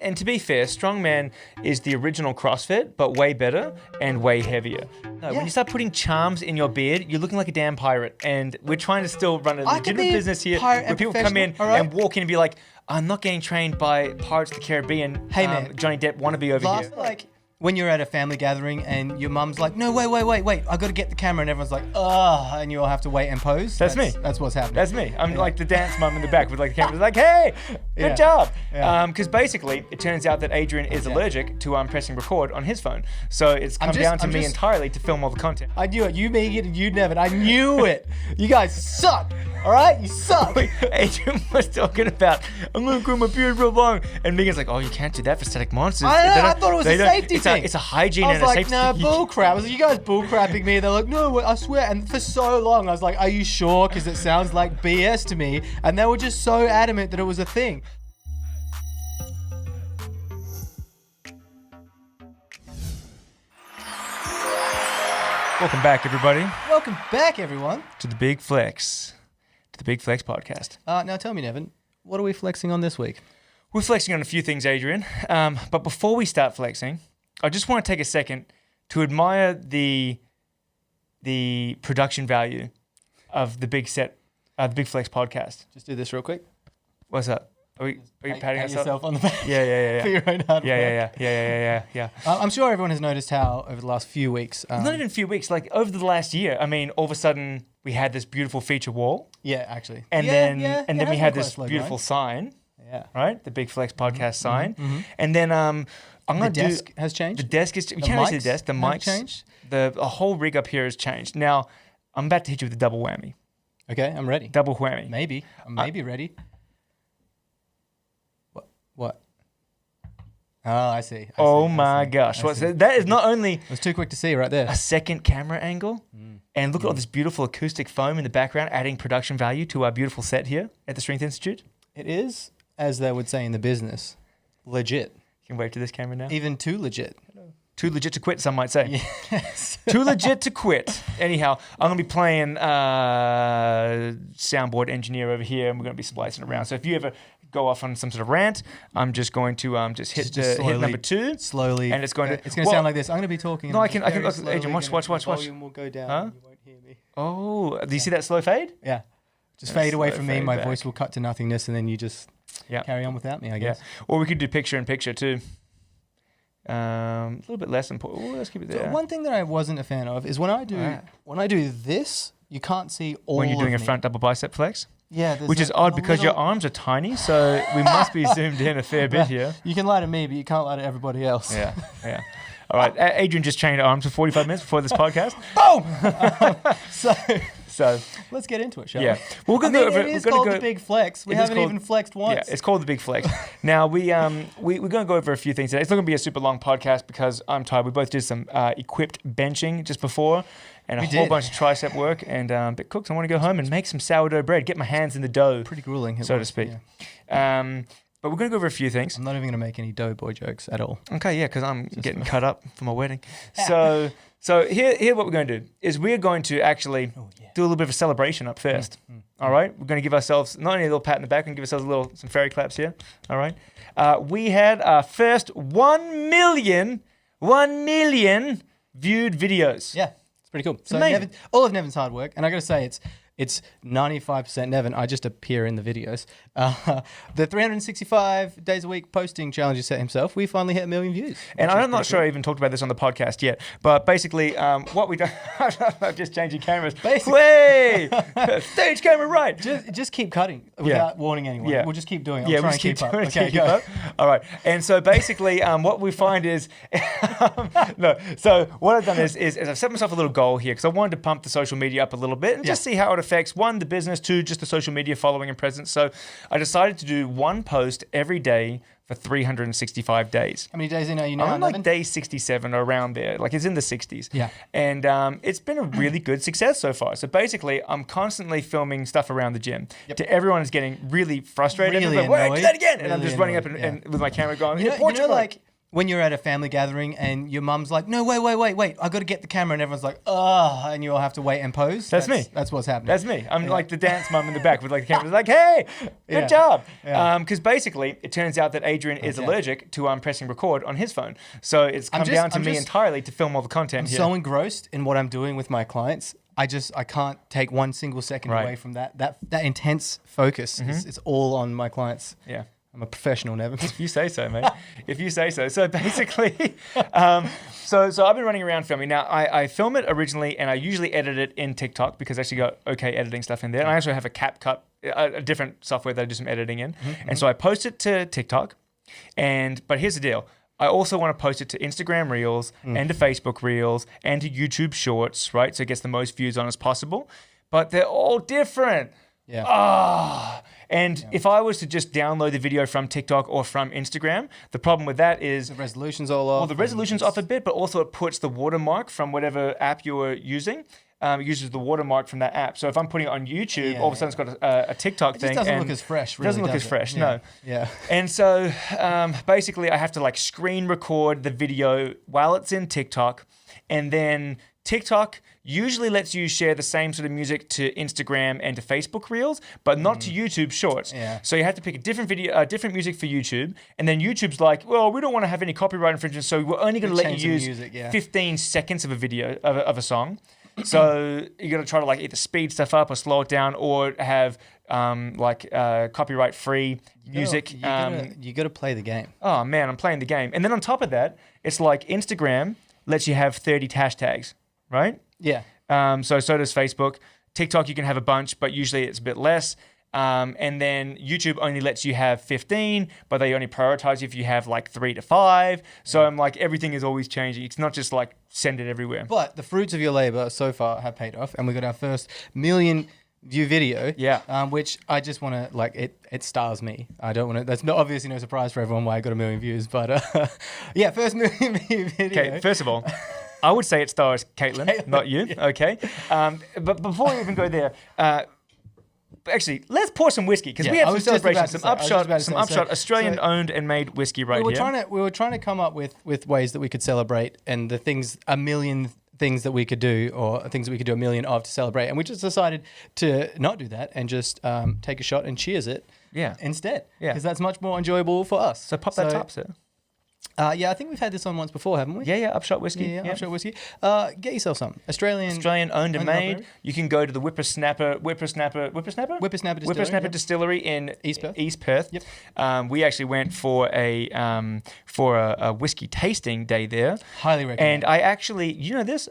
And to be fair, Strongman is the original CrossFit, but way better and way heavier. No, when you start putting charms in your beard, you're looking like a damn pirate. And we're trying to still run a legitimate business here where people come in and walk in and be like, I'm not getting trained by Pirates of the Caribbean. Hey, man. Johnny Depp wannabe over here. Like when you're at a family gathering and your mum's like, no, wait, I got to get the camera, and everyone's like, and you all have to wait and pose. That's me. That's what's happening. That's me. I'm like the dance mum in the back with like the camera. Like, hey, good job. Because basically, it turns out that Adrian is allergic to pressing record on his phone. So it's come down to me entirely to film all the content. I knew it. You, Megan, and you, Nevin. I knew it. You guys suck. All right? You suck. Adrian was talking about, I'm going to grow my beard real long. And Megan's like, oh, you can't do that for static monsters. I thought it was a safety thing. It's a hygiene and a safety thing. I was like, nah, bull crap. I was like, you guys bull crapping me. They're like, no, I swear. And for so long, I was like, are you sure? Because it sounds like BS to me. And they were just so adamant that it was a thing. Welcome back, everybody. Welcome back, everyone. To the Big Flex. To the Big Flex podcast. Now tell me, Nevin, what are we flexing on this week? We're flexing on a few things, Adrian. But before we start flexing, I just want to take a second to admire the production value of the Big Flex podcast. Just do this real quick. What's up? Are you patting yourself on the back? Yeah. For your own hard work. Yeah. I'm sure everyone has noticed how over the last few weeks. Not even a few weeks, like over the last year. I mean, all of a sudden we had this beautiful feature wall. Yeah, actually. And then we had this beautiful sign. Yeah. Right? The Big Flex podcast sign. Mm-hmm. And then I'm going to do... The desk has changed? The desk is... You can't really see the desk. The mics... changed? The whole rig up here has changed. Now, I'm about to hit you with a double whammy. Okay, I'm ready. Double whammy. Maybe. I'm maybe ready. What? Oh, I see. Oh my gosh. That is not only... It was too quick to see right there. A second camera angle. And look at all this beautiful acoustic foam in the background, adding production value to our beautiful set here at the Strength Institute. It is, as they would say in the business, legit. You can wave to this camera now. Even too legit. Too legit to quit, some might say. Yes. Too legit to quit. Anyhow, I'm going to be playing soundboard engineer over here, and we're going to be splicing around. So if you ever go off on some sort of rant, I'm just going to just hit number 2. Slowly. And it's going to... It's going to sound like this. I'm going to be talking. No, I can Adrian, watch. The volume will go down. Huh? And you won't hear me. Oh, do you see that slow fade? Yeah. Just fade away from me. My back. voice will cut to nothingness, and then you just carry on without me, I guess. Yeah. Or we could do picture-in-picture too. A little bit less important. Oh, let's keep it there. So one thing that I wasn't a fan of is when I do this, you can't see all of me. When you're doing a front double bicep flex? Yeah. Which is odd because your arms are tiny, so we must be zoomed in a fair bit here. You can lie to me, but you can't lie to everybody else. Yeah. All right. Adrian just trained arms for 45 minutes before this podcast. Boom! So let's get into it, shall we? Yeah. Well, it is called the Big Flex. We haven't even flexed once. Yeah, it's called the Big Flex. Now, we're going to go over a few things today. It's not going to be a super long podcast because I'm tired. We both did some equipped benching just before and a whole bunch of tricep work and a bit cooked. I want to go home and make some sourdough bread, get my hands in the dough. Pretty grueling, so to speak. Yeah. But we're going to go over a few things. I'm not even going to make any doughboy jokes at all. Okay, yeah, because I'm getting cut up for my wedding. So here what we're going to do is we're going to actually do a little bit of a celebration up first. All right? We're going to give ourselves not only a little pat in the back, we're going to give ourselves some fairy claps here. All right? We had our first 1 million viewed videos. Yeah, it's pretty cool. So amazing. All of Nevin's hard work, and I got to say it's 95% Nevin. I just appear in the videos. The 365 days a week posting challenge he set himself, we finally hit 1 million views. And I'm not sure I even talked about this on the podcast yet, but basically what we done, I'm just changing cameras. Way! Stage camera right! Just keep cutting without warning anyone. Yeah. We'll just keep doing it. We'll just keep up. Okay, keep up. All right. And so basically what we find is, so what I've done is I've set myself a little goal here because I wanted to pump the social media up a little bit and just see how it affects, 1, the business, 2, just the social media following and presence. So I decided to do 1 post every day for 365 days. How many days in are you now, I'm like day 67 or around there. Like it's in the 60s. Yeah. And it's been a really good success so far. So basically, I'm constantly filming stuff around the gym. To everyone is getting really frustrated. Really annoyed. Do that again. And really I'm just running up and with my camera going, you know, like when you're at a family gathering and your mum's like, no, wait, I got to get the camera, and everyone's like, oh, and you all have to wait and pose. That's me. That's what's happening. That's me. I'm like the dance mum in the back with like the camera. Like, hey, good job. Because basically, it turns out that Adrian is allergic to pressing record on his phone. So it's come down to me entirely to film all the content here. I'm so engrossed in what I'm doing with my clients. I can't take 1 single second away from that. That intense focus. It's all on my clients. Yeah. I'm a professional, Nevin. If you say so, mate. If you say so. So basically, so I've been running around filming. Now, I film it originally, and I usually edit it in TikTok because I actually got okay editing stuff in there. And I also have a CapCut, a different software that I do some editing in. And so I post it to TikTok. But here's the deal. I also want to post it to Instagram Reels and to Facebook Reels and to YouTube Shorts, right? So it gets the most views on as possible. But they're all different. Yeah. If I was to just download the video from TikTok or from Instagram, the problem with that is the resolution's all off. Well, the resolution's off a bit, but also it puts the watermark from whatever app you're using. It uses the watermark from that app. So if I'm putting it on YouTube, all of a sudden it's got a TikTok thing. It just doesn't look as fresh. Really, it doesn't look as fresh. No. Yeah. And so basically, I have to like screen record the video while it's in TikTok, and then TikTok usually lets you share the same sort of music to Instagram and to Facebook Reels, but not to YouTube Shorts. Yeah. So you have to pick a different video, different music for YouTube, and then YouTube's like, well, we don't want to have any copyright infringement, so we're only going to let you use 15 seconds of a video of a song. So you're going to try to like either speed stuff up or slow it down, or have copyright-free music. You got to play the game. Oh man, I'm playing the game, and then on top of that, it's like Instagram lets you have 30 hashtags. Right? Yeah. So does Facebook. TikTok, you can have a bunch, but usually it's a bit less. And then YouTube only lets you have 15, but they only prioritize if you have like 3 to 5. So I'm like, everything is always changing. It's not just like send it everywhere. But the fruits of your labor so far have paid off, and we got our first million view video. Yeah. Which I just want to like it stars me. I don't want to. That's obviously no surprise for everyone why I got 1 million views, but yeah, first million view video. Okay, first of all, I would say it stars Caitlin, not you. Yeah. Okay. But before we even go there, actually, let's pour some whiskey because we have some celebration, some Upshot Australian owned and made whiskey here. We were trying to come up with ways that we could celebrate and the things, a million things that we could do, or things that we could do 1 million of to celebrate, and we just decided to not do that and just take a shot and cheers it. Yeah. Instead. Yeah. Because that's much more enjoyable for us. So pop that top, sir. Yeah, I think we've had this on once before, haven't we? Yeah, Upshot whiskey. Yeah, Upshot whiskey. Get yourself some. Australian owned and made. You can go to the Whippersnapper Distillery in East Perth. Yep. We actually went for a whiskey tasting day there. Highly recommend. And I actually, you know this,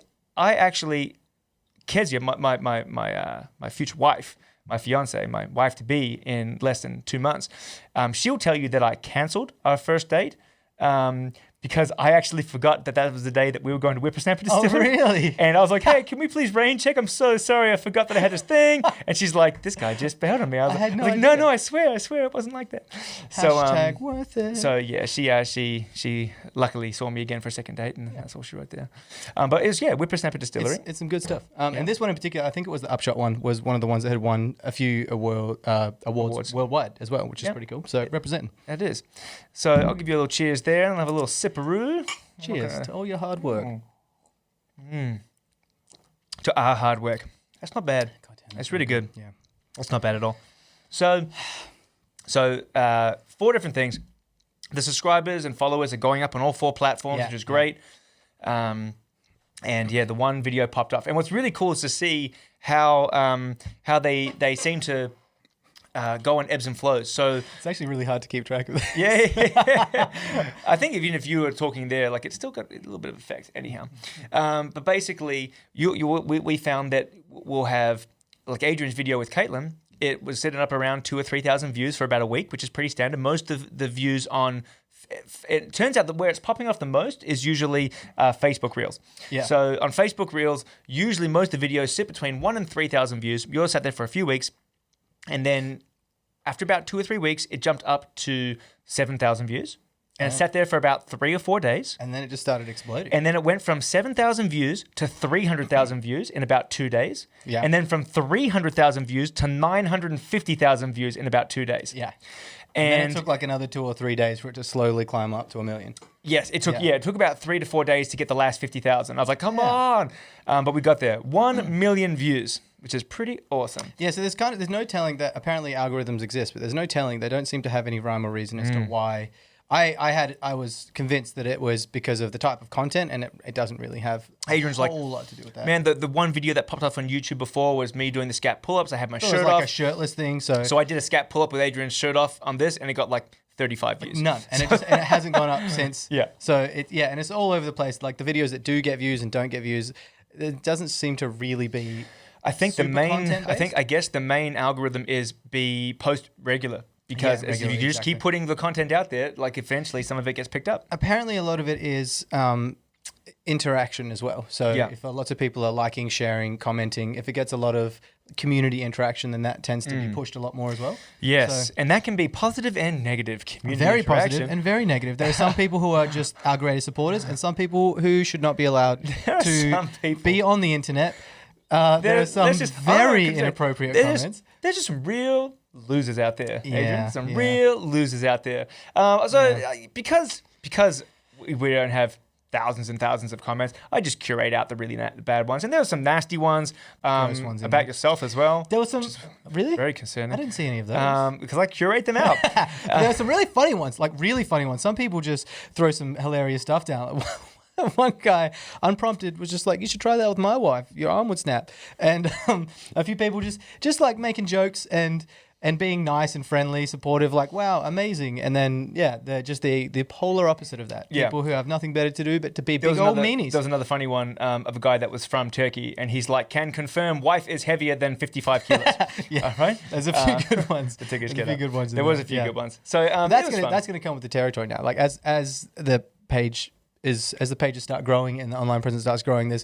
Kezia, my future wife, my fiance, my wife to be in less than 2 months, she'll tell you that I cancelled our first date. Because I actually forgot that was the day that we were going to Whippersnapper Distillery. Oh, really? And I was like, hey, can we please rain check? I'm so sorry. I forgot that I had this thing. And she's like, this guy just bailed on me. I was like, no, I swear it wasn't like that. Hashtag worth it. So yeah, she luckily saw me again for a second date, and that's all she wrote there. But it was, Whippersnapper Distillery. It's some good stuff. And this one in particular, I think it was the Upshot one, was one of the ones that had won a few awards worldwide as well, which is pretty cool. So representing. It is. So I'll give you a little cheers there, and I'll have a little sipperoo. Cheers to all your hard work. To our hard work. That's not bad. That's really good. Yeah. That's not bad at all. So 4 different things. The subscribers and followers are going up on all 4 platforms, which is great. And the one video popped up. And what's really cool is to see how they seem to go in ebbs and flows. So it's actually really hard to keep track of that. Yeah. I think even if you were talking there, like, it's still got a little bit of effect anyhow. But basically, we found that we'll have, like Adrian's video with Caitlin, it was sitting up around 2,000 or 3,000 views for about a week, which is pretty standard. Most of the views on, it turns out that where it's popping off the most is usually Facebook Reels. Yeah. So on Facebook Reels, usually most of the videos sit between 1,000 and 3,000 views. Yours sat there for a few weeks, and then after about 2 or 3 weeks, it jumped up to 7,000 views. And it sat there for about 3 or 4 days. And then it just started exploding. And then it went from 7,000 views to 300,000 views in about 2 days. Yeah. And then from 300,000 views to 950,000 views in about 2 days. Yeah. And then And it took like another 2 or 3 days for it to slowly climb up to 1 million. yes, it took about 3 to 4 days to get the last 50,000. I was like, come on. But we got there. 1 million views, which is pretty awesome. Yeah, so there's no telling that apparently algorithms exist, but there's no telling. They don't seem to have any rhyme or reason as to why. I was convinced that it was because of the type of content, and it doesn't really have Adrian's a like, whole lot to do with that. Man, the one video that popped up on YouTube before was me doing the scat pull-ups. I had my it shirt was like off. a shirtless thing, so So I did a scat pull-up with Adrian's shirt off on this, and it got like 35 views. none, and it hasn't gone up since. Yeah. So and it's all over the place. Like the videos that do get views and don't get views, it doesn't seem to really be. I think Super I guess the main algorithm is be post regular. Because if you just keep putting the content out there, like eventually some of it gets picked up. Apparently, a lot of it is interaction as well. So if lots of people are liking, sharing, commenting, if it gets a lot of community interaction, then that tends to be pushed a lot more as well. Yes, So, and that can be positive and negative community very interaction. positive and very negative. There are some people who are just our greatest supporters, and some people who should not be allowed to be on the internet. There are some very inappropriate comments. There's just some real losers out there, Adrian. Yeah, Some yeah. real losers out there. Because we don't have thousands and thousands of comments, I just curate out the really bad ones. And there were some nasty ones, Gross ones in about there. yourself as well. There was some really. Very concerning. I didn't see any of those. Because I curate them out. There are some really funny ones, like really funny ones. Some people just throw some hilarious stuff down. One guy, unprompted, was just like, "You should try that with my wife. Your arm would snap." And a few people just like making jokes and being nice and friendly, supportive, like, "Wow, amazing." And then they're just the polar opposite of that. Yeah. People who have nothing better to do but to be big old meanies. There was another funny one of a guy that was from Turkey, and he's like, "Can confirm wife is heavier than 55 kilos." Yeah, all right. There's a few good ones. The tickets There's get a few up. good ones. There was a few good ones. So That's gonna come with the territory now. Like as the page as the pages start growing and the online presence starts growing,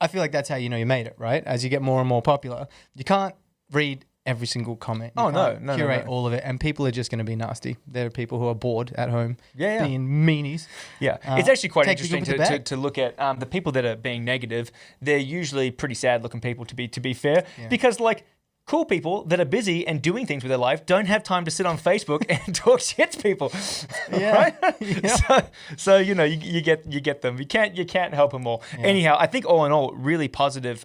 I feel like that's how you know you made it, right? As you get more and more popular, you can't read every single comment. You can't curate all of it, and people are just going to be nasty. There are people who are bored at home being meanies. Yeah, it's actually quite take the interesting good with the bad. to look at the people that are being negative. They're usually pretty sad-looking people, to be fair, because like cool people that are busy and doing things with their life don't have time to sit on Facebook and talk shit to people. Yeah. Right? Yeah. So you know you get them. You can't help them all. Yeah. Anyhow, I think all in all, really positive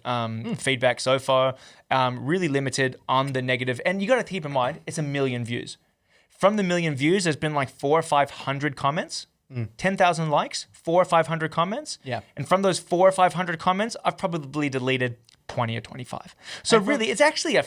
feedback so far. Really limited on the negative, and you got to keep in mind it's 1 million views. From the 1 million views, there's been like 400 or 500 comments. 10,000 likes, 400 or 500 comments. Yeah. And from those 400 or 500 comments, I've probably deleted 20 or 25. So really, it's actually a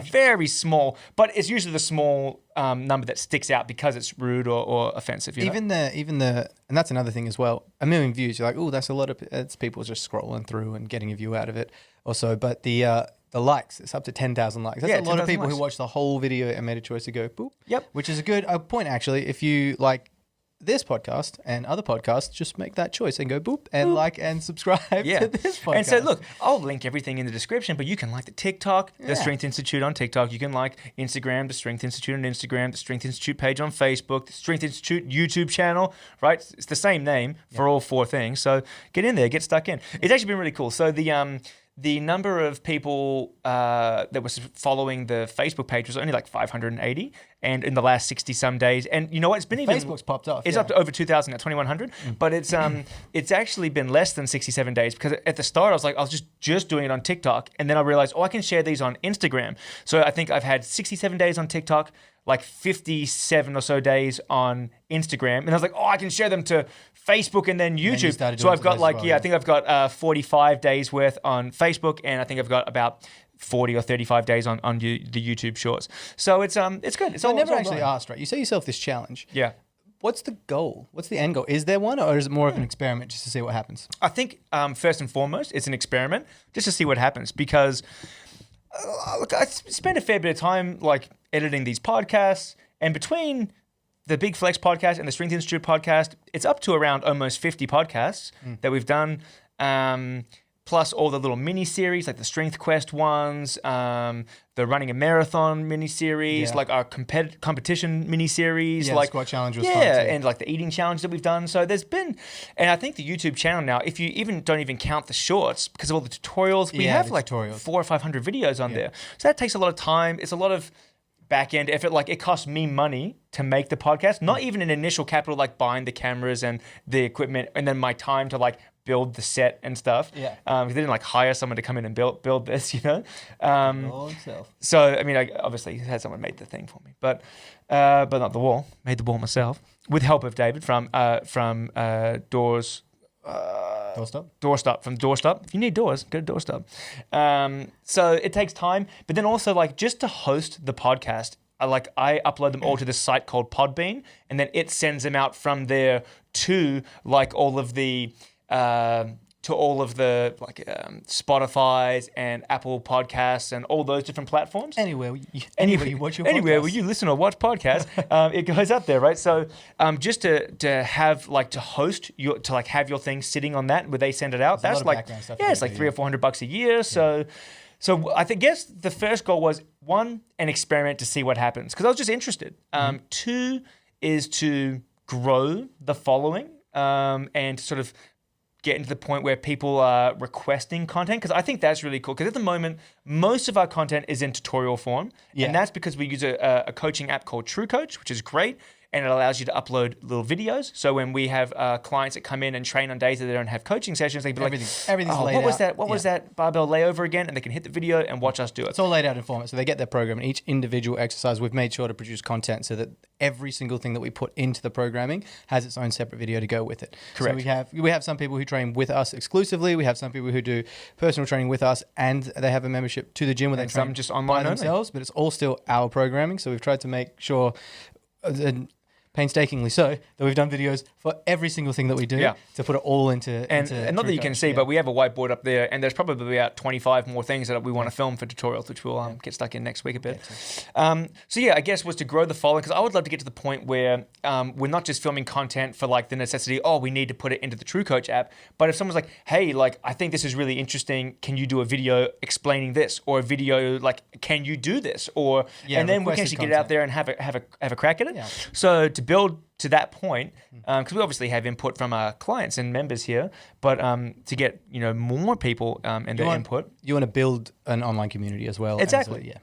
very small, but it's usually the small number that sticks out because it's rude or offensive. You know? Even the, and that's another thing as well. 1 million views, you're like, oh, that's a lot of. It's people just scrolling through and getting a view out of it, or so. But the likes, it's up to 10,000 likes. That's a lot of people who watch the whole video and made a choice to go boop. Yep. Which is a good point actually. If you like this podcast and other podcasts, just make that choice and go boop and like and subscribe to this podcast. And so look, I'll link everything in the description, but you can like the TikTok, the Strength Institute on TikTok. You can like Instagram, the Strength Institute on Instagram, the Strength Institute page on Facebook, the Strength Institute YouTube channel, right? It's the same name for all 4 things. So get in there, get stuck in. It's actually been really cool. So the number of people that was following the Facebook page was only like 580, and in the last 60 some days, and you know what? It's been even Facebook's popped off. It's up to over 2,000 at 2,100, but it's actually been less than 67 days because at the start I was just doing it on TikTok, and then I realized I can share these on Instagram. So I think I've had 67 days on TikTok, like 57 or so days on Instagram, and I was like, I can share them to Facebook and then YouTube. So I've got I think I've got 45 days worth on Facebook, and I think I've got about 40 or 35 days on the YouTube Shorts. So it's good. I never actually asked, right? You set yourself this challenge. Yeah. What's the goal? What's the end goal? Is there one, or is it more of an experiment just to see what happens? I think first and foremost, it's an experiment just to see what happens, because look, I spend a fair bit of time like editing these podcasts, and between the Big Flex podcast and the Strength Institute podcast, it's up to around almost 50 podcasts that we've done. Plus all the little mini series, like the Strength Quest ones, the Running a Marathon mini series, like our competition mini series, like the squat challenge was fun too. and like the eating challenge that we've done. So there's been, and I think the YouTube channel now, if you don't even count the shorts because of all the tutorials, we have like 400 or 500 videos on there. So that takes a lot of time. It's a lot of back end effort. Like it cost me money to make the podcast, not even an initial capital like buying the cameras and the equipment, and then my time to like build the set and stuff. Yeah. They didn't like hire someone to come in and build this, you know. All himself. So I mean, I obviously had someone made the thing for me, but not the wall. Made the wall myself with help of David from Doors. Doorstop. If you need doors, go to Doorstop. So it takes time, but then also like just to host the podcast, I upload them all to this site called Podbean, and then it sends them out from there to like all of the Spotify's and Apple Podcasts and all those different platforms. Anywhere you watch your podcast. Anywhere where you listen or watch podcasts, it goes up there, right? So just to have like to host your to like have your thing sitting on that where they send it out, that's like it's like $300 or $400 a year. So I guess the first goal was one, an experiment to see what happens because I was just interested. Two is to grow the following and sort of get into the point where people are requesting content because I think that's really cool because at the moment most of our content is in tutorial form and that's because we use a coaching app called True Coach, which is great, and it allows you to upload little videos. So when we have clients that come in and train on days that they don't have coaching sessions, they can be everything's like, laid what was out. that? What was that barbell layover again? And they can hit the video and watch us do it. It's all laid out in format, so they get their program. And each individual exercise, we've made sure to produce content so that every single thing that we put into the programming has its own separate video to go with it. Correct. So we have some people who train with us exclusively. We have some people who do personal training with us, and they have a membership to the gym where they train some just online by themselves. But it's all still our programming. So we've tried to make sure. Painstakingly so, that we've done videos for every single thing that we do to put it all into and not that you can see, but we have a whiteboard up there, and there's probably about 25 more things that we want to film for tutorials, which we'll get stuck in next week a bit. I guess was to grow the following, because I would love to get to the point where we're not just filming content for like the necessity, we need to put it into the True Coach app, but if someone's like, hey, like I think this is really interesting, can you do a video explaining this, or a video like, can you do this, or and then we can actually get it out there and have a crack at it. So to build to that point, because we obviously have input from our clients and members here, but to get more people and their input, you want to build an online community as well. Exactly.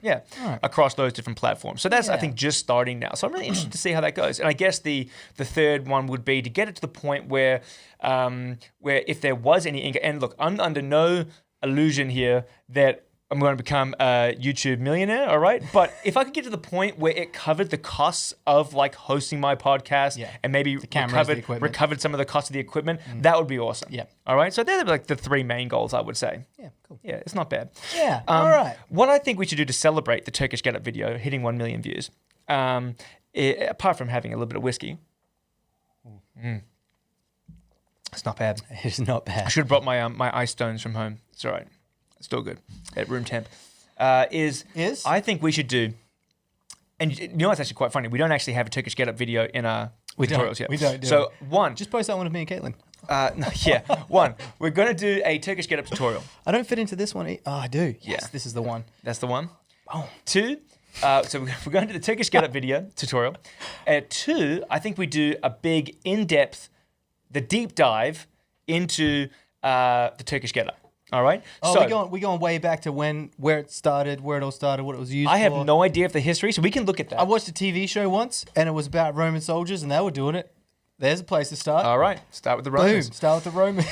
Across those different platforms. So that's I think just starting now. So I'm really interested to see how that goes. And I guess the third one would be to get it to the point where if there was any and look, I'm under no illusion here that I'm going to become a YouTube millionaire, all right? But if I could get to the point where it covered the costs of like hosting my podcast and maybe recovered some of the cost of the equipment, that would be awesome. Yeah. All right? So they're like the three main goals, I would say. Yeah, cool. Yeah, it's not bad. Yeah, all right. What I think we should do to celebrate the Turkish Get Up video hitting 1 million views, apart from having a little bit of whiskey, it's not bad. It's not bad. I should have brought my ice stones from home. It's all right. Still good at room temp. Is I think we should do, and you know what's actually quite funny? We don't actually have a Turkish Get Up video in our tutorials yet. We don't. So one, just post that one of me and Caitlin. One. We're gonna do a Turkish Get Up tutorial. I don't fit into this one. Oh, I do. Yes, this is the one. That's the one. Oh. Two. So we're going to do the Turkish Get Up video tutorial. Two, I think we do a big in-depth, the deep dive into the Turkish Get Up. All right. Oh, so we're going way back to where it started, where it all started, what it was used for. I have no idea of the history, so we can look at that. I watched a TV show once, and it was about Roman soldiers, and they were doing it. There's a place to start. All right. Start with the Romans. Boom. Start with the Romans.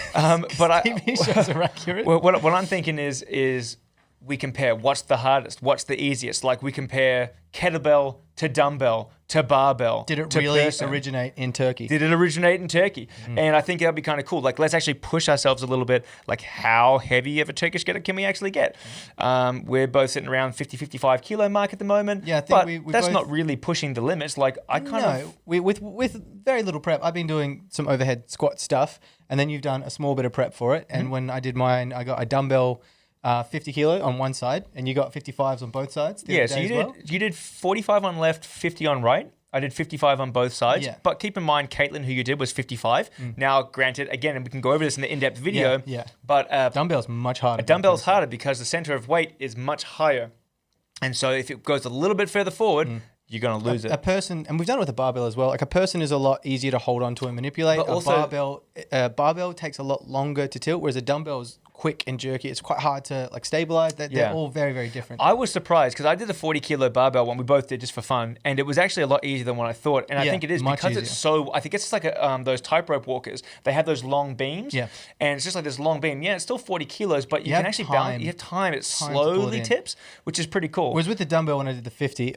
But TV shows are accurate. What I'm thinking is we compare what's the hardest, what's the easiest. Like we compare kettlebell to dumbbell to barbell. Did it really originate in Turkey? Did it originate in Turkey? And I think that'd be kind of cool. Like let's actually push ourselves a little bit. Like how heavy of a Turkish Get Up can we actually get? We're both sitting around 55 kilo mark at the moment. Yeah, I think that's not really pushing the limits. Like with very little prep. I've been doing some overhead squat stuff, and then you've done a small bit of prep for it. And when I did mine, I got a dumbbell. 50 kilo on one side, and you got 55s on both sides. So you did 45 on left, 50 on right. I did 55 on both sides. Yeah. But keep in mind, Caitlin, who you did, was 55. Now, granted, again, and we can go over this in the in-depth video. Yeah. But dumbbell's much harder. A dumbbell's harder because the center of weight is much higher, and so if it goes a little bit further forward. You're going to lose it. A person, and we've done it with a barbell as well, like a person is a lot easier to hold on to and manipulate. But also, barbell takes a lot longer to tilt, whereas a dumbbell is quick and jerky. It's quite hard to like stabilize. They're all very, very different. I was surprised because I did the 40 kilo barbell one. We both did just for fun, and it was actually a lot easier than what I thought. And I think it is because it's so. I think it's just like those tightrope walkers. They have those long beams, and it's just like this long beam. Yeah, it's still 40 kilos, but you can actually balance. You have time. It slowly tips, which is pretty cool. Whereas with the dumbbell, when I did the 50,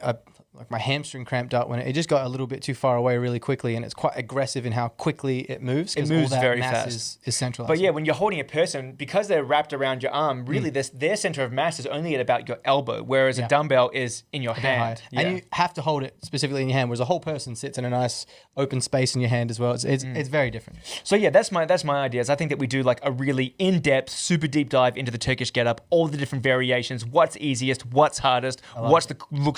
like my hamstring cramped up when it just got a little bit too far away really quickly, and it's quite aggressive in how quickly it moves. It moves all that very mass fast. Is centralized. But yeah, when you're holding a person, because they're wrapped around your arm, really their center of mass is only at about your elbow, whereas a dumbbell is in your hand. And you have to hold it specifically in your hand, whereas a whole person sits in a nice open space in your hand as well. It's very different. So yeah, that's my ideas. I think that we do like a really in-depth, super deep dive into the Turkish getup, all the different variations, what's easiest, what's hardest, looks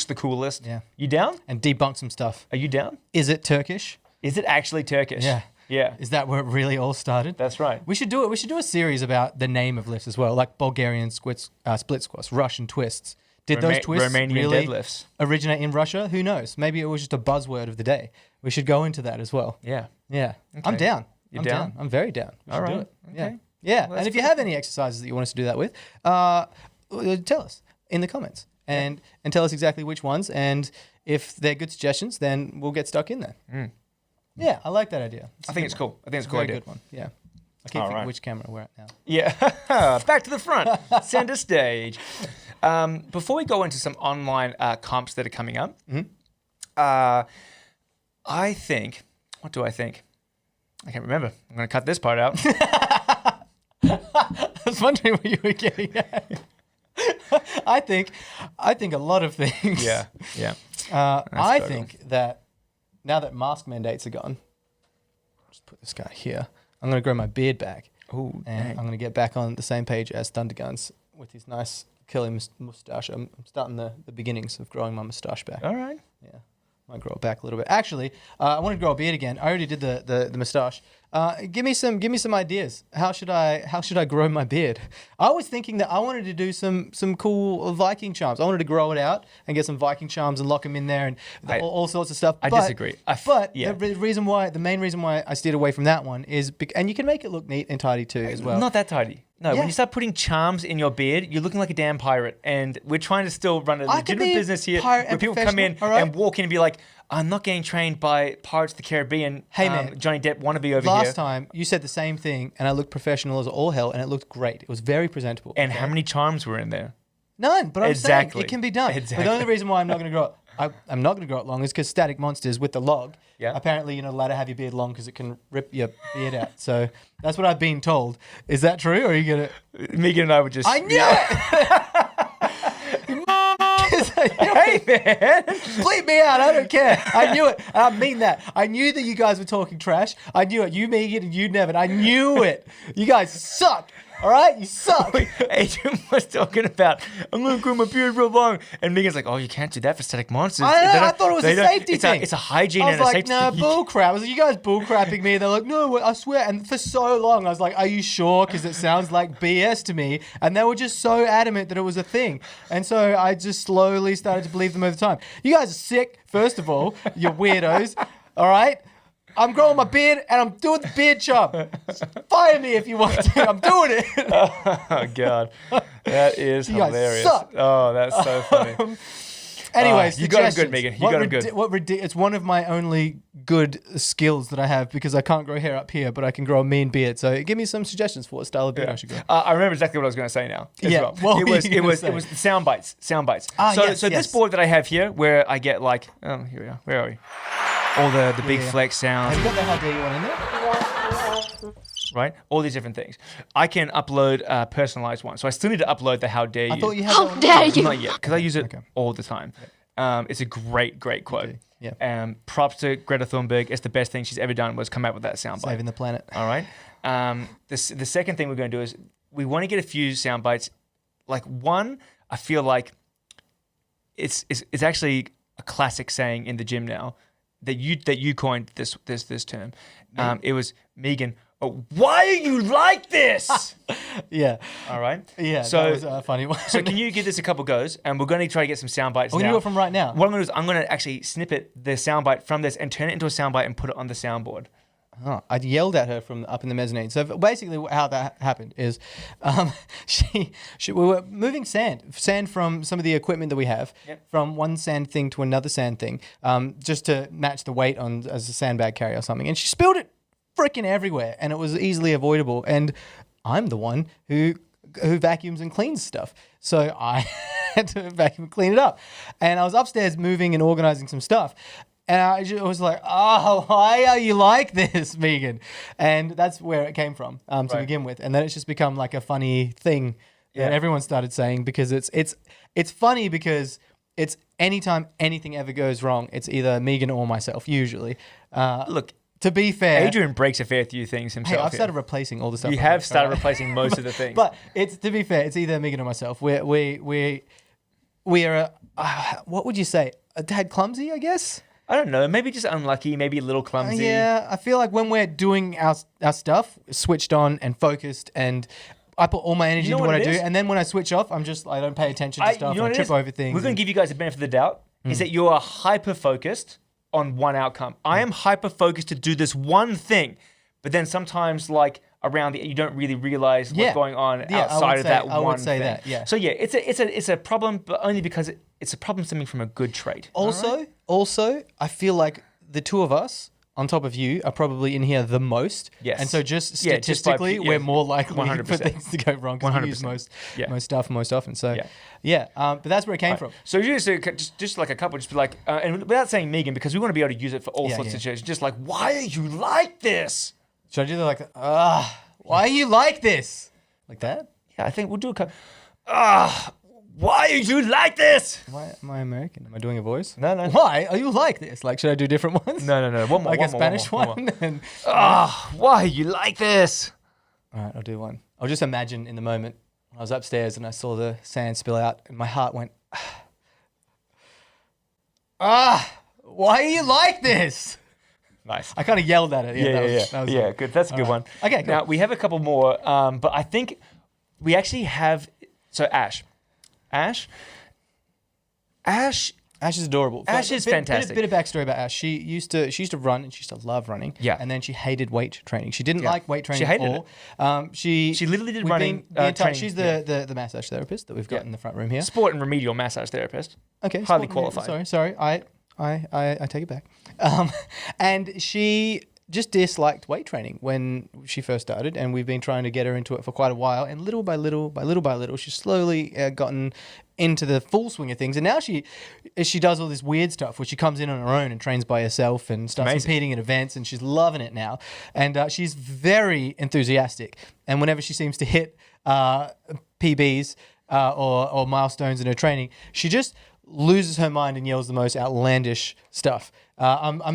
the coolest. Yeah. You down? And debunk some stuff. Are you down? Is it Turkish? Is it actually Turkish? Yeah. Yeah. Is that where it really all started? That's right. We should do it. We should do a series about the name of lifts as well, like Bulgarian split squats, Russian twists. Did those twists Romanian really deadlifts originate in Russia? Who knows? Maybe it was just a buzzword of the day. We should go into that as well. Yeah. Yeah. Okay. I'm down. You're down? I'm very down. We should do it. Okay. Yeah. Well, and if you have any exercises that you want us to do that with, tell us in the comments and tell us exactly which ones. And if they're good suggestions, then we'll get stuck in there. Yeah, I like that idea. I think it's cool. I think it's a cool idea. Good one. Yeah. I can't think which camera we're at now. Yeah. Back to the front. Center stage. Before we go into some online comps that are coming up, I think, what do I think? I can't remember. I'm going to cut this part out. I was wondering what you were getting at. I think a lot of things. Yeah. I think that now that mask mandates are gone, just put this guy here. I'm going to grow my beard back. Ooh, and I'm going to get back on the same page as Thunderguns with his nice curly moustache. I'm starting the beginnings of growing my moustache back. All right. Yeah. Might grow it back a little bit. Actually, I want to grow a beard again. I already did the moustache. Give me some ideas. How should I grow my beard? I was thinking that I wanted to do some cool Viking charms. I wanted to grow it out and get some Viking charms and lock them in there and all sorts of stuff. I disagree. The main reason why I steered away from that one is and you can make it look neat and tidy too as well. Not that tidy. No, when you start putting charms in your beard, you're looking like a damn pirate. And we're trying to still run a legitimate business here where people come in and walk in and be like, I'm not getting trained by Pirates of the Caribbean. Hey, man. Johnny Depp wannabe over here. Last time, you said the same thing, and I looked professional as all hell, and it looked great. It was very presentable. And how many charms were in there? None, but I'm saying it can be done. Exactly. But the only reason why I'm not going to grow it, I'm not going to grow it long is because Static Monsters with the log, Yeah. apparently you're not allowed to have your beard long because it can rip your beard out. So that's what I've been told. Is that true, or are you going to... Megan and I were just... I knew it! Hey, man! Bleep me out. I don't care. I knew it. I mean that. I knew that you guys were talking trash. I knew it. You, Megan, and you, Nevin. I knew it. You guys suck. All right? You suck. Adrian was talking about, I'm going to grow my beard real long. And Megan's like, oh, you can't do that for Static Monsters. I know. I thought it was a safety thing. It's a hygiene and a safety thing. I was like, nah, bull crap. I was like, you guys bull crapping me. They're like, no, I swear. And for so long, I was like, are you sure? Because it sounds like BS to me. And they were just so adamant that it was a thing. And so I just slowly started to believe them over time. You guys are sick, first of all. You weirdos. All right? I'm growing my beard and I'm doing the beard chop. Fire me if you want to. I'm doing it. Oh, God. That is hilarious. Suck. Oh, that's so funny. Anyways, you got him good, Megan. You got him good. It's one of my only good skills that I have because I can't grow hair up here, but I can grow a mean beard. So give me some suggestions for what style of beard I should grow. I remember exactly what I was going to say now. Yeah. Well. It was the sound bites. So this board that I have here, where I get like, oh, here we are. Where are we? All the big flex sounds. Have you got the How Dare You one in there? Right? All these different things. I can upload a personalized one. So I still need to upload the How Dare You. I thought you had How dare you? Not yet, because I use it all the time. It's a great quote. Yeah. Props to Greta Thunberg. It's the best thing she's ever done was come out with that soundbite. Saving the planet. All right. The second thing we're going to do is we want to get a few sound bites. Like one, I feel like it's actually a classic saying in the gym now that you coined this term. It was Megan. Oh, why are you like this? Yeah. All right. Yeah. So that was a funny one. So can you give this a couple goes? And we're going to try to get some sound bites. We're going to do it from right now. What I'm going to do is I'm going to actually snippet the sound bite from this and turn it into a sound bite and put it on the soundboard. I yelled at her from up in the mezzanine. So basically, how that happened is, we were moving sand from some of the equipment that we have, from one sand thing to another sand thing, just to match the weight on as a sandbag carrier or something. And she spilled it freaking everywhere, and it was easily avoidable. And I'm the one who vacuums and cleans stuff, so I had to vacuum and clean it up. And I was upstairs moving and organizing some stuff. And I was like, oh, why are you like this, Megan? And that's where it came from to begin with. And then it's just become like a funny thing that everyone started saying, because it's funny because it's anytime anything ever goes wrong, it's either Megan or myself, usually. Look, to be fair, Adrian breaks a fair few things himself. Hey, I've started replacing all the stuff. You have started replacing most of the things. But to be fair, it's either Megan or myself. We are, what would you say, a tad clumsy, I guess? I don't know. Maybe just unlucky. Maybe a little clumsy. Yeah, I feel like when we're doing our stuff, switched on and focused, and I put all my energy into what I do, and then when I switch off, I don't pay attention to stuff. I trip over things. We're going to give you guys the benefit of the doubt. Is that you're hyper focused on one outcome. I am hyper focused to do this one thing, but then sometimes around you don't really realize what's going on outside of that one thing. I would say that. Yeah. So yeah, it's a problem, but only because it's a problem stemming from a good trait. Also, I feel like the two of us, on top of you, are probably in here the most. Yes. And so just statistically, we're more likely 100%. for things to go wrong because we use most stuff most often. So but that's where it came from. So just like a couple, just be like, and without saying Megan, because we want to be able to use it for all sorts of situations. Just like, why are you like this? Should I do that why are you like this? Like that? Yeah, I think we'll do a couple. Why are you like this? Why am I American? Am I doing a voice? No. Why are you like this? Like, should I do different ones? No. One more. Like a Spanish one? Why are you like this? All right, I'll do one. I'll just imagine in the moment when I was upstairs and I saw the sand spill out and my heart went, why are you like this? Nice. I kind of yelled at it. Yeah, good. That's a good one. Okay, cool. Now, we have a couple more, but I think we actually have... So, Ash is adorable. Ash is fantastic. Bit of backstory about Ash. She used to run, and she used to love running. Yeah. And then she hated weight training. She didn't like weight training. She hated it. She literally did running. Training. She's the massage therapist that we've got in the front room here. Sport and remedial massage therapist. Okay. Highly qualified. Sorry. I take it back. And she just disliked weight training when she first started, and we've been trying to get her into it for quite a while. And little by little, she's slowly gotten into the full swing of things. And now she does all this weird stuff where she comes in on her own and trains by herself and starts competing in events, and she's loving it now. And she's very enthusiastic. And whenever she seems to hit PBs or milestones in her training, she just loses her mind and yells the most outlandish stuff. I've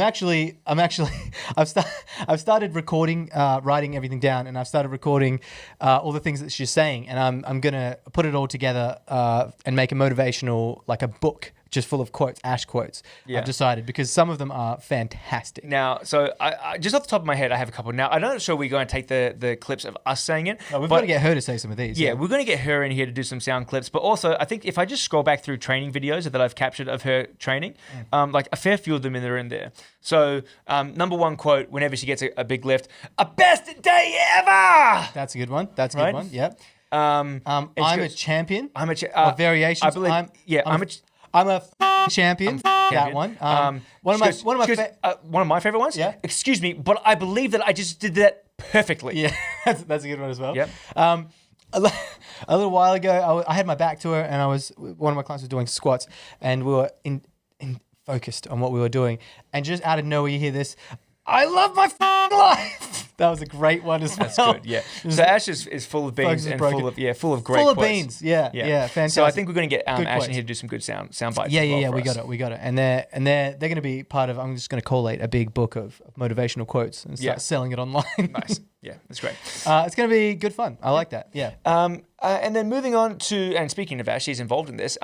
started recording, writing everything down, and I've started recording all the things that she's saying, and I'm gonna put it all together and make a motivational, like a book just full of quotes, Ash quotes. Yeah. I've decided, because some of them are fantastic. Now, so I just off the top of my head, I have a couple. Now, I'm not sure we're going to take the clips of us saying it. No, we've got to get her to say some of these. Yeah, we're going to get her in here to do some sound clips. But also, I think if I just scroll back through training videos that I've captured of her training, like a fair few of them are in there. So, number one quote, whenever she gets a big lift, "A best day ever!" That's a good one. Yep. I'm a champion. I'm a variations. I believe. I'm a champion. That one. One of my favorite ones. Yeah. Excuse me, but I believe that I just did that perfectly. Yeah, that's a good one as well. Yep. A little while ago, I had my back to her, and one of my clients was doing squats, and we were in focused on what we were doing, and just out of nowhere, you hear this: "I love my life." That was a great one as well. That's good, yeah. So Ash is full of beans and full of great quotes. Beans, yeah, fantastic. So I think we're going to get Ash in here to do some good sound bites. Yeah, we got it. And they're going to be part of. I'm just going to collate a big book of motivational quotes and start selling it online. Nice, yeah, that's great. It's going to be good fun. I like that. Yeah. And then moving on to, and speaking of Ash, she's involved in this.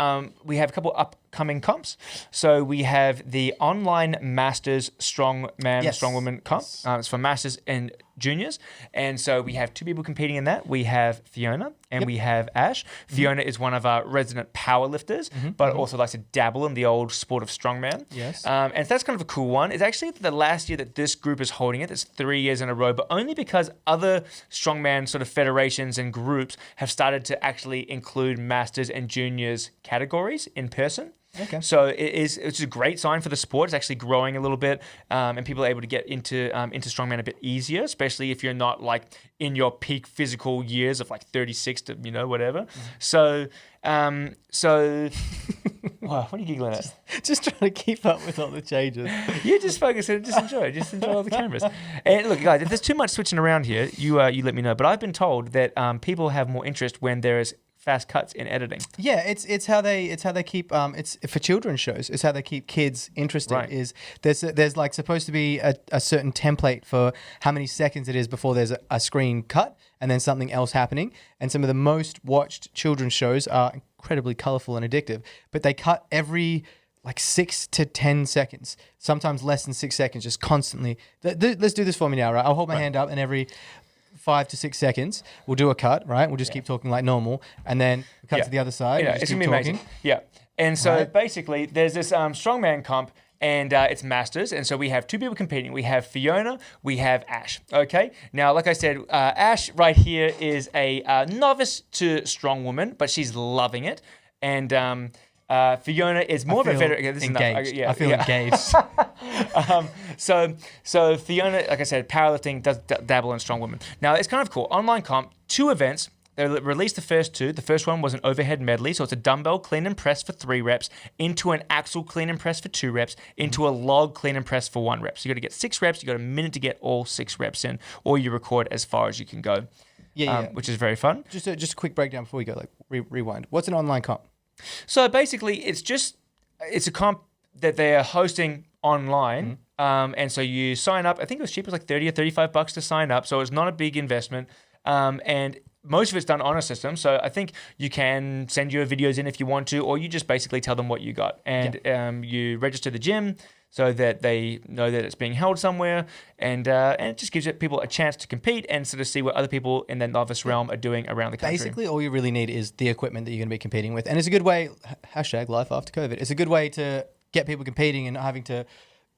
We have a couple upcoming comps. So we have the online Masters Strongman, Strongwoman comp. It's for Masters in juniors. And so we have 2 people competing in that. We have Fiona and we have Ash. Fiona is one of our resident power lifters, but also likes to dabble in the old sport of strongman. Yes. And so that's kind of a cool one. It's actually the last year that this group is holding it. It's 3 years in a row, but only because other strongman sort of federations and groups have started to actually include masters and juniors categories in person. Okay. So it's a great sign for the sport. It's actually growing a little bit, and people are able to get into strongman a bit easier, especially if you're not like in your peak physical years of like 36 to whatever. So wow, what are you giggling at? Just trying to keep up with all the changes. You just focus and just enjoy all the cameras. And look, guys, if there's too much switching around here, you let me know. But I've been told that people have more interest when there is fast cuts in editing. Yeah, it's how they keep it's for children's shows. It's how they keep kids interested. Right. Is there's like supposed to be a certain template for how many seconds it is before there's a screen cut and then something else happening. And some of the most watched children's shows are incredibly colorful and addictive, but they cut every like 6 to 10 seconds, sometimes less than 6 seconds, just constantly. Let's do this for me now, right? I'll hold my hand up and every 5 to 6 seconds, we'll do a cut, right? We'll just keep talking like normal, and then we cut to the other side. Yeah, it's gonna be amazing. Yeah, and so basically, there's this strongman comp, and it's masters, and so we have 2 people competing. We have Fiona, we have Ash. Okay, now like I said, Ash right here is a novice to strong woman, but she's loving it, and Fiona is more of a veteran. Okay, this engaged. Is enough. I feel engaged. So Fiona, like I said, powerlifting, does dabble in strong women. Now it's kind of cool. Online comp, 2 events. They released the first 2. The first one was an overhead medley. So it's a dumbbell clean and press for 3 reps, into an axle clean and press for 2 reps, into a log clean and press for 1 rep. So you got to get 6 reps. You got a minute to get all 6 reps in, or you record as far as you can go. Which is very fun. Just a quick breakdown before we go. Like rewind. What's an online comp? So basically, it's a comp that they are hosting online, and so you sign up. I think it was cheap; it was like $30 or $35 to sign up. So it's not a big investment, and most of it's done on a system. So I think you can send your videos in if you want to, or you just basically tell them what you got, and you register the gym so that they know that it's being held somewhere, and it just gives people a chance to compete and sort of see what other people in the novice realm are doing around the country. Basically, all you really need is the equipment that you're going to be competing with, and it's a good way. #life after COVID. It's a good way to get people competing and not having to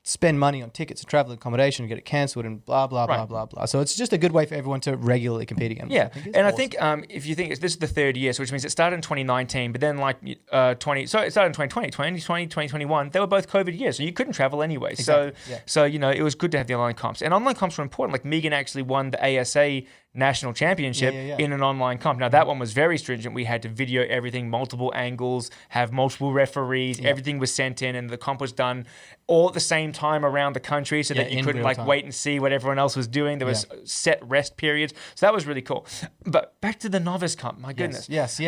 spend money on tickets and travel accommodation and get it cancelled and blah blah blah blah blah. So it's just a good way for everyone to regularly compete again. Yeah, I think if you think this is the 3rd year, so which means it started in 2019, but then like it started in 2020, 2021. They were both COVID years, so you couldn't travel anyway. Exactly. So it was good to have the online comps, and online comps were important. Like Megan actually won the ASA national championship in an online comp. Now that one was very stringent. We had to video everything, multiple angles, have multiple referees. Everything was sent in, and the comp was done all at the same time around the country, so that you couldn't like wait and see what everyone else was doing. There was set rest periods, so that was really cool. But back to the novice comp, my goodness. Yes.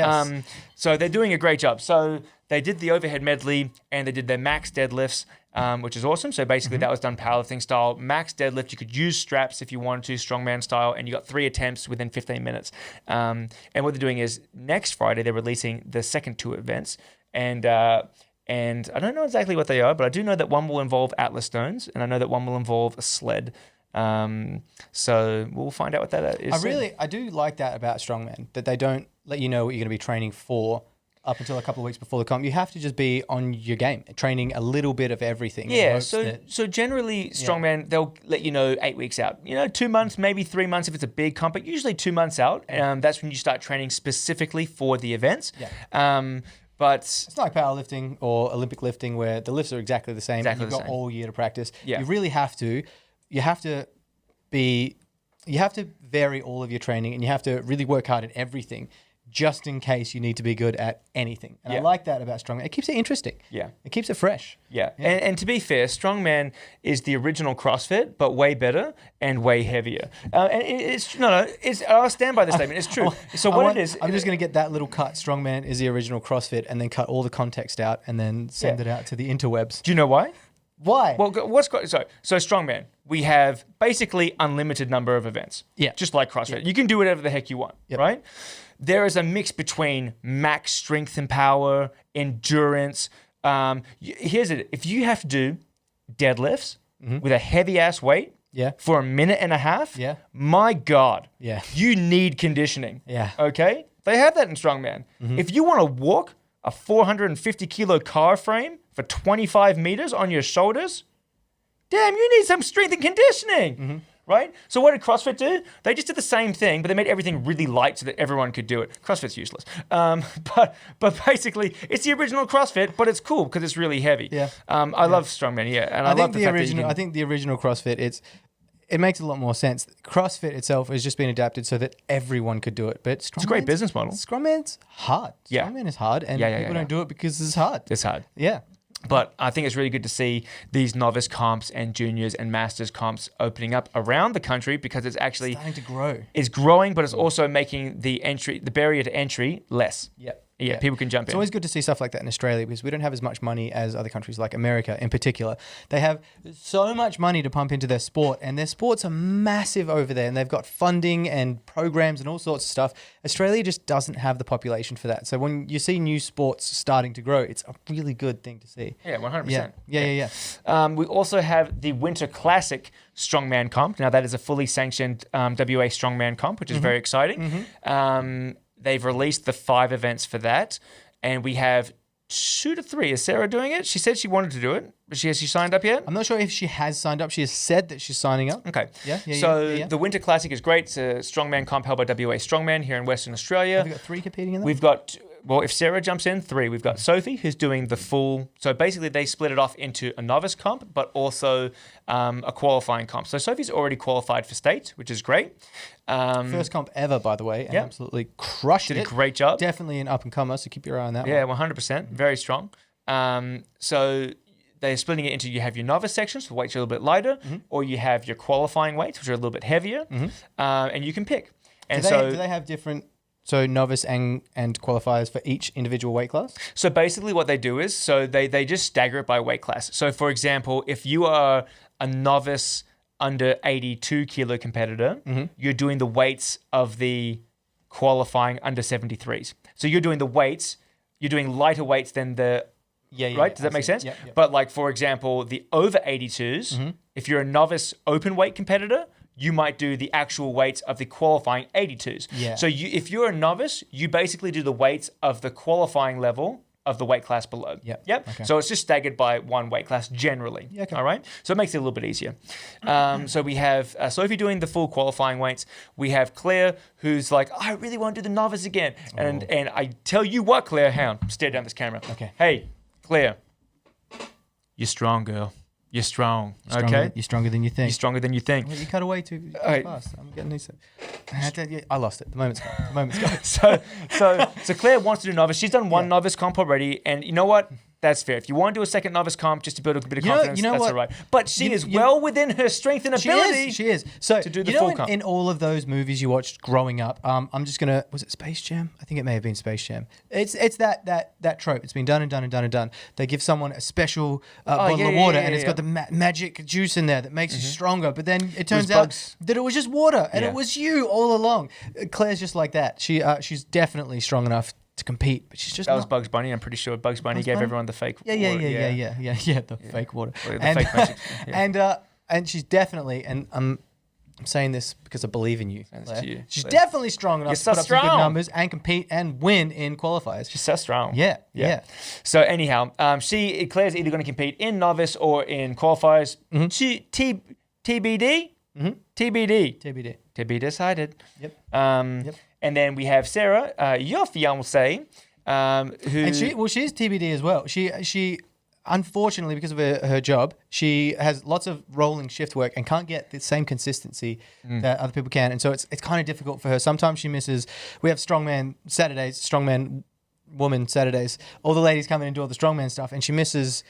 So they're doing a great job. So they did the overhead medley and they did their max deadlifts, which is awesome. So basically that was done powerlifting style. Max deadlift, you could use straps if you wanted to, strongman style, and you got 3 attempts within 15 minutes. And what they're doing is next Friday, they're releasing the second 2 events. And I don't know exactly what they are, but I do know that one will involve Atlas stones, and I know that one will involve a sled. So we'll find out what that is. I do like that about strongman, that they don't let you know what you're going to be training for up until a couple of weeks before the comp. You have to just be on your game, training a little bit of everything. Yeah, so generally strongman, they'll let you know 8 weeks out. 2 months, maybe 3 months if it's a big comp, but usually 2 months out. That's when you start training specifically for the events. Yeah. But it's not like powerlifting or Olympic lifting where the lifts are exactly the same. Exactly You've got all year to practice. Yeah. You really have to. You have to vary all of your training, and you have to really work hard at everything, just in case you need to be good at anything. And I like that about strongman. It keeps it interesting. Yeah. It keeps it fresh. Yeah. And to be fair, strongman is the original CrossFit, but way better and way heavier. And I'll stand by the statement. It's true. So I'm just going to get that little cut. Strongman is the original CrossFit, and then cut all the context out, and then send it out to the interwebs. Do you know why? Why? Well, so strongman, we have basically unlimited number of events. Yeah. Just like CrossFit. Yeah. You can do whatever the heck you want, right? There is a mix between max strength and power, endurance. Here's it. If you have to do deadlifts with a heavy ass weight, Yeah. for a minute and a half, Yeah. my God, Yeah. you need conditioning. Yeah. Okay? They have that in Strongman. If you want to walk a 450 kilo car frame for 25 meters on your shoulders, damn, you need some strength and conditioning. Right? So what did CrossFit do? They just did the same thing, but they made everything really light so that everyone could do it. CrossFit's useless. But basically, it's the original CrossFit, but it's cool because it's really heavy. Yeah. I love Strongman, and I love the fact that you can... I think the original CrossFit, it makes a lot more sense. CrossFit itself has just been adapted so that everyone could do it. But It's a great business model. Strongman's hard. Yeah. Strongman is hard, and people don't do it because it's hard. It's hard. Yeah. But I think it's really good to see these novice comps and juniors and masters comps opening up around the country because it's actually Starting to grow. It's growing, but it's also making the barrier to entry less. Yep. Yeah, people can jump in. It's always good to see stuff like that in Australia because we don't have as much money as other countries like America in particular. They have so much money to pump into their sport, and their sports are massive over there, and they've got funding and programs and all sorts of stuff. Australia just doesn't have the population for that. So when you see new sports starting to grow, it's a really good thing to see. Yeah, 100%. Yeah. We also have the Winter Classic Strongman comp. Now, that is a fully sanctioned WA Strongman comp, which is very exciting. They've released the 5 events for that, and we have 2 to 3. Is Sarah doing it? She said she wanted to do it, but has she signed up yet? I'm not sure if she has signed up. She has said that she's signing up. Okay. Yeah. The Winter Classic is great. It's a Strongman comp held by WA Strongman here in Western Australia. Have you got 3 competing in that? We've got... Well, if Sarah jumps in, 3. We've got Sophie, who's doing the full... So basically, they split it off into a novice comp, but also a qualifying comp. So Sophie's already qualified for state, which is great. First comp ever, by the way, and absolutely crushed it. Did a great job. Definitely an up-and-comer, so keep your eye on that Yeah, one. 100%. Very strong. So they're splitting it into, you have your novice sections, for weights are a little bit lighter, or you have your qualifying weights, which are a little bit heavier, and you can pick. And do they have different... So novice and qualifiers for each individual weight class? So basically what they do is, so they just stagger it by weight class. So for example, if you are a novice under 82 kilo competitor, you're doing the weights of the qualifying under 73s. So you're doing the weights, you're doing lighter weights than the... Right? Does that make sense? Yeah. But like, for example, the over 82s, if you're a novice open weight competitor, you might do the actual weights of the qualifying 82s. Yeah. So if you're a novice, you basically do the weights of the qualifying level of the weight class below. Yep. Okay. So it's just staggered by one weight class generally. Yeah, okay. All right. So it makes it a little bit easier. So we have Sophie doing the full qualifying weights. We have Claire, who's like, I really want to do the novice again. And I tell you what, Claire, hang on, stare down this camera. Okay. Hey, Claire, you're strong, girl. You're strong. Okay. You're stronger than you think. You're stronger than you think. Well, you cut away too right. fast. I'm getting these. I lost it. The moment's gone. So Claire wants to do novice. She's done one novice comp already, and you know what? That's fair. If you want to do a second novice comp just to build a bit of confidence, that's all right. But she is well within her strength and ability. She is. So to do the full comp. In all of those movies you watched growing up, I'm just gonna. Was it Space Jam? I think it may have been Space Jam. It's that trope. It's been done and done and done and done. They give someone a special bottle of water, and it's got the magic juice in there that makes you stronger. But then it turns out that it was just water, and it was you all along. Claire's just like that. She's definitely strong enough to compete, but she's just was Bugs Bunny. I'm pretty sure Bugs Bunny gave everyone the fake water. The fake water. The fake magic. Yeah. And she's definitely, and I'm saying this because I believe in you, Claire. To you, she's definitely strong enough to put up some good numbers and compete and win in qualifiers. She's so strong. Yeah. So anyhow, Claire's either going to compete in novice or in qualifiers. TBD. TBD. To be decided. Yep. And then we have Sarah, your fiancée, who... And she's TBD as well. She unfortunately, because of her job, she has lots of rolling shift work and can't get the same consistency that other people can. And so it's kind of difficult for her. Sometimes she misses... We have Strongman Saturdays, Strongman Woman Saturdays. All the ladies come in and do all the Strongman stuff, and she misses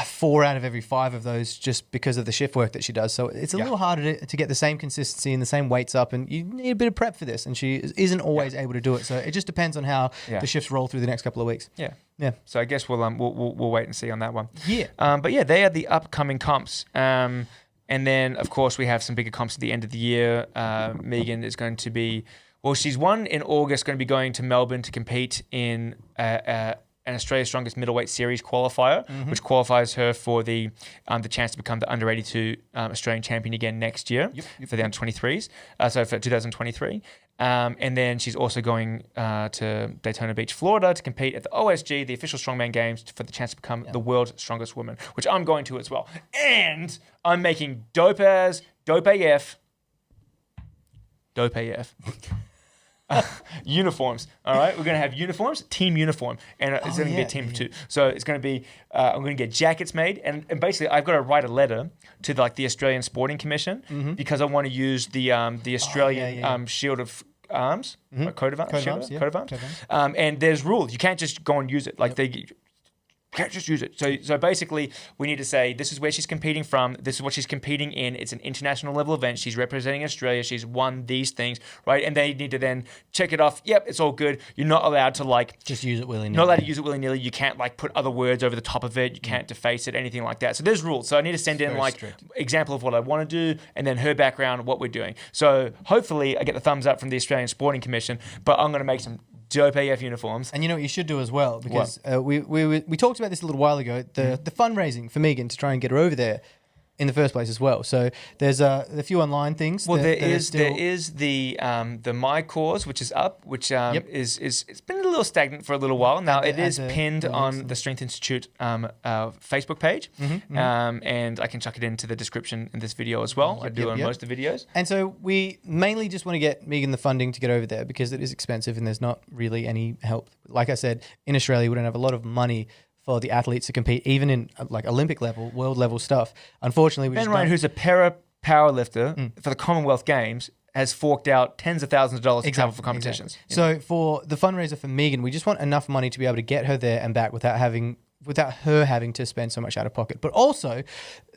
4 out of every 5 of those just because of the shift work that she does. So it's a little harder to get the same consistency and the same weights up, and you need a bit of prep for this, and she isn't always able to do it. So it just depends on how the shifts roll through the next couple of weeks. Yeah. So I guess we'll wait and see on that one. Yeah. But yeah, they are the upcoming comps. And then of course we have some bigger comps at the end of the year. Megan is going to be, she's one in August, going to be going to Melbourne to compete in an Australia's Strongest Middleweight Series qualifier, which qualifies her for the chance to become the under 82 Australian champion again next year for the under 23s. So for 2023. And then she's also going to Daytona Beach, Florida to compete at the OSG, the official Strongman Games, for the chance to become the world's strongest woman, which I'm going to as well. And I'm making dope AF uniforms. All right, we're going to have uniforms, team uniform, and it's going to be a team of two. So it's going to be I'm going to get jackets made, and basically I've got to write a letter to the Australian Sporting Commission because I want to use the Australian Shield of Arms, coat of arms, and there's rules. You can't just go and use it can't just use it. So basically, we need to say this is where she's competing from. This is what she's competing in. It's an international level event. She's representing Australia. She's won these things, right? And they need to then check it off. Yep, it's all good. You're not allowed to just use it willy-nilly. Not allowed to use it willy-nilly. You can't put other words over the top of it. You can't deface it, anything like that. So there's rules. So I need to send in example of what I want to do, and then her background, what we're doing. So hopefully I get the thumbs up from the Australian Sporting Commission. But I'm going to make some dope AF uniforms. And you know what you should do as well, because we talked about this a little while ago, the fundraising for Megan to try and get her over there in the first place as well. So there's a few online things. Well, there is the My Cause, which is up, which is it's been a little stagnant for a little while. Now it is pinned on the Strength Institute Facebook page, and I can chuck it into the description in this video as well. I do on most of the videos. And so we mainly just want to get Megan the funding to get over there because it is expensive and there's not really any help. Like I said, in Australia, we don't have a lot of money for the athletes to compete, even in Olympic level, world level stuff. Unfortunately, Ben Ryan, who's a powerlifter for the Commonwealth Games, has forked out tens of thousands of dollars to travel for competitions. So for the fundraiser for Megan, we just want enough money to be able to get her there and back without her having to spend so much out of pocket. But also,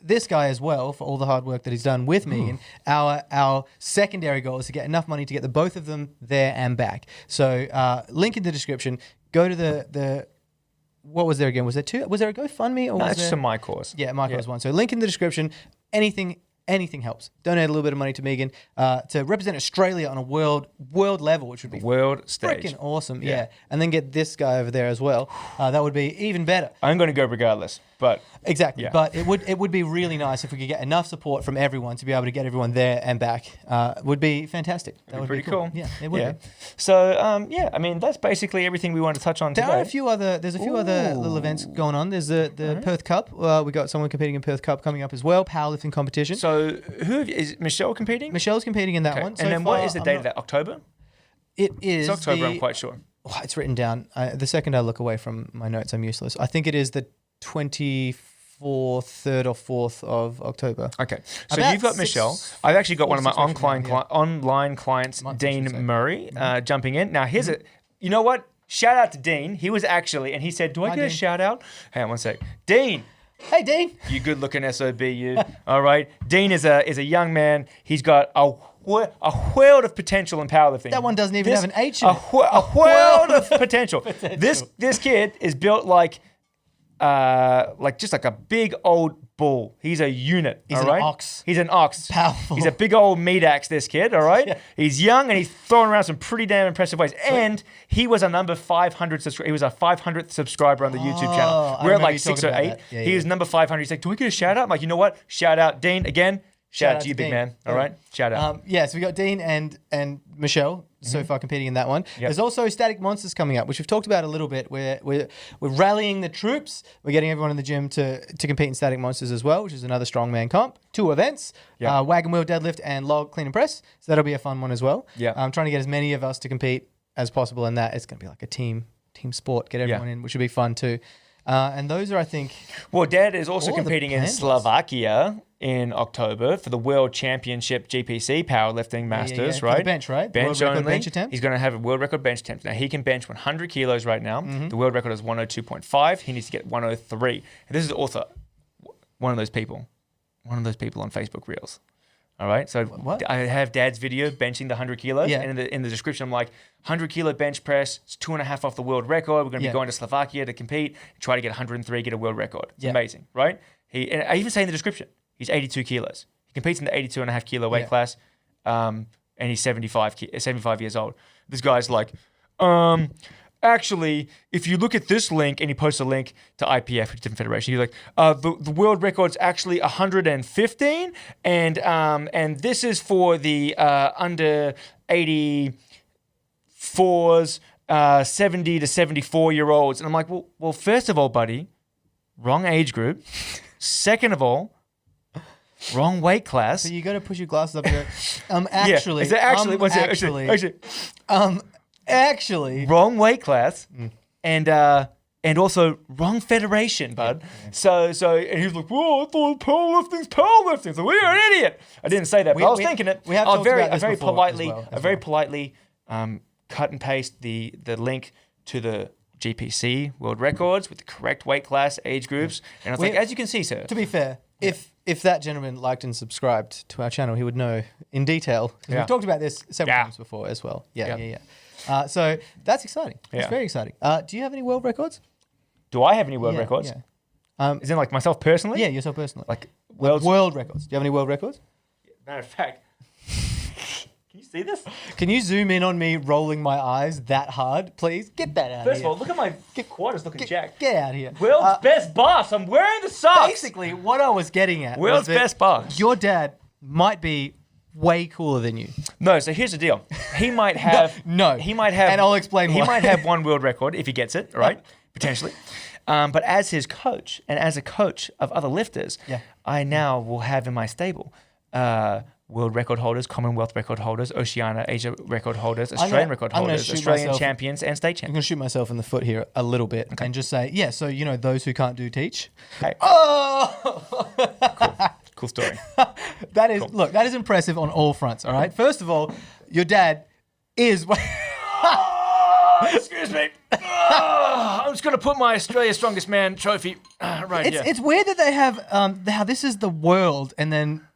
this guy as well, for all the hard work that he's done with Megan, our secondary goal is to get enough money to get the both of them there and back. So link in the description. Go to the what was there again? Was there two? Was there a GoFundMe? Or no, was it's just a My Cause. Yeah, My Cause one. So link in the description. Anything helps. Donate a little bit of money to Megan to represent Australia on a world level, which would be world stage. Freaking awesome. Yeah. And then get this guy over there as well. That would be even better. I'm going to go regardless, but exactly. Yeah. But it would be really nice if we could get enough support from everyone to be able to get everyone there and back. Would be fantastic. That would be pretty cool. Yeah, it would be. So I mean that's basically everything we want to touch on today. There's a few other little events going on. There's the Perth Cup. We got someone competing in Perth Cup coming up as well. Powerlifting competition. So who is Michelle competing? Michelle's competing in that one. So and then what is the date of that? October? It is. It's October, I'm quite sure. Oh, it's written down. The second I look away from my notes, I'm useless. I think it is the 24th, 3rd or 4th of October. Okay. So you've got Michelle. I've actually got one of my online clients, Dean Murray, jumping in. Now, here's you know what? Shout out to Dean. He was actually, and he said, do I get a shout out? Hang on one sec. Dean. Hey, Dean. You good looking SOB, you. All right. Dean is a young man. He's got a world of potential in powerlifting. That one doesn't even have an H in it. A world of potential. This kid is built like a big old bull. He's a unit. He's an ox. He's an ox. Powerful. He's a big old meat axe, this kid, all right? Yeah. He's young and he's throwing around some pretty damn impressive ways. And he was a number 500 subscriber. He was a 500th subscriber on the YouTube channel. We're at like 6 or 8. Yeah, he was number 500. He's like, do we get a shout out? I'm like, you know what? Shout out, Dean, again. Shout out to you, big man. All right? Shout out. So we got Dean and Michelle so far competing in that one. Yep. There's also Static Monsters coming up, which we've talked about a little bit. We're rallying the troops. We're getting everyone in the gym to compete in Static Monsters as well, which is another strongman comp. 2 events, wagon wheel deadlift and log clean and press. So that'll be a fun one as well. Yeah. I'm trying to get as many of us to compete as possible in that. It's going to be like a team sport. Get everyone in, which would be fun too. And those are, I think... Well, Dad is also competing in Slovakia in October for the World Championship GPC Powerlifting Masters, right? For the bench, right? Bench world only. Bench attempt. He's going to have a world record bench attempt. Now, he can bench 100 kilos right now. The world record is 102.5. He needs to get 103. And this is also one of those people on Facebook Reels. All right, so I have Dad's video benching the 100 kilos, and in the description I'm like, 100 kilo bench press, it's 2.5 off the world record. We're going to be going to Slovakia to compete, try to get 103, get a world record. It's amazing, right? And I even say in the description, he's 82 kilos. He competes in the 82.5 kilo weight class, and he's 75 years old. This guy's like, actually, if you look at this link, and he posts a link to IPF, which is a different federation, he's like, the world record's actually 115, and this is for the under 84s, 70 to 74-year-olds. And I'm like, well, first of all, buddy, wrong age group. Second of all, wrong weight class. So you got to push your glasses up and go, actually. Yeah. Actually. Wrong weight class. And also wrong federation, bud. Yeah. So and he was like, "Whoa, I thought powerlifting's powerlifting." So you're an idiot. I didn't say that, but I was thinking it. We have talked about this before very politely cut and paste the link to the GPC world records with the correct weight class, age groups, and I was like, as you can see, sir. To be fair, if that gentleman liked and subscribed to our channel, he would know in detail. We've talked about this several times before as well. Yeah. So that's exciting. It's very exciting. Do you have any world records? Do I have any world records? Yeah. Is it like myself personally? Yeah, yourself personally. Like world records. Do you have any world records? Matter of fact, can you see this? Can you zoom in on me rolling my eyes that hard, please? Get that out of here. First of all, look at my quarters looking jacked. Get out of here. World's best boss. I'm wearing the socks. Basically, what I was getting at World's best boss. Your dad might be way cooler than you. No, so here's the deal. He might have... No. He might have... And I'll explain why. He might have one world record if he gets it, right? Potentially. But as his coach and as a coach of other lifters, I now will have in my stable world record holders, Commonwealth record holders, Oceania, Asia record holders, Australian record holders, Australian champions, and state champions. I'm going to shoot myself in the foot here a little bit and just say, so those who can't do teach. Hey. Oh! Cool story. That is, look, that is impressive on all fronts, all right? First of all, your dad is... Excuse me. I'm just going to put my Australia's Strongest Man trophy right here. It's weird that they have how this is the world and then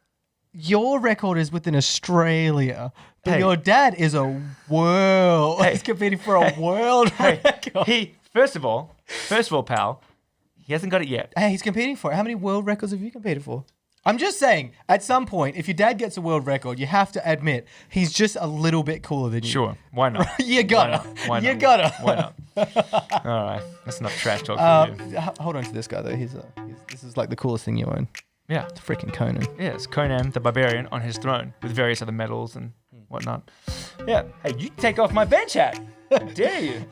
your record is within Australia, but your dad is a world. He's competing for a world record. First of all, pal, he hasn't got it yet. Hey, he's competing for it. How many world records have you competed for? I'm just saying, at some point, if your dad gets a world record, you have to admit he's just a little bit cooler than you. Sure, why not? You gotta. Why not? You gotta. Why not? All right, that's enough trash talk for you. Hold on to this guy though. This is like the coolest thing you own. Yeah, it's freaking Conan. Yeah, it's Conan the Barbarian on his throne with various other medals and whatnot. Yeah, hey, you take off my bench hat. How dare you?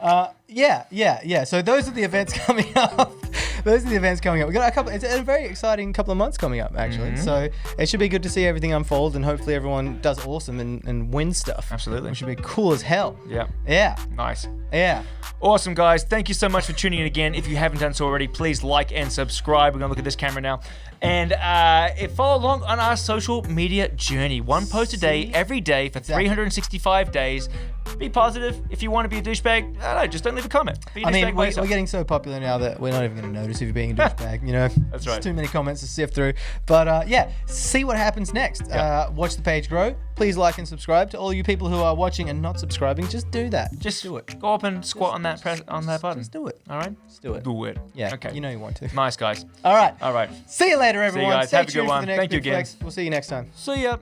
Yeah. So those are the events coming up. We've got a couple. It's a very exciting couple of months coming up, actually. Mm-hmm. So it should be good to see everything unfold, and hopefully everyone does awesome and wins stuff. Absolutely, it should be cool as hell. Yeah. Nice. Yeah. Awesome, guys. Thank you so much for tuning in again. If you haven't done so already, please like and subscribe. We're gonna look at this camera now, and follow along on our social media journey. One post a day, every day for 365 days. Be positive. If you want to be a douchebag, I don't know, just don't leave a comment. Be a douchebag by yourself. We're getting so popular now that we're not even going to notice if you're being a douchebag. That's right. Too many comments to sift through. But see what happens next. Watch the page grow. Please like and subscribe. To all you people who are watching and not subscribing, just do that. Just do it. Go up and squat on that button. Just do it. All right? Just do it. Do it. Yeah. Okay. You know you want to. Nice, guys. All right. See See you later, everyone. you guys. Stay Have a good tuned for one. the next Thank you Big again. Flex. We'll see you next time. See ya.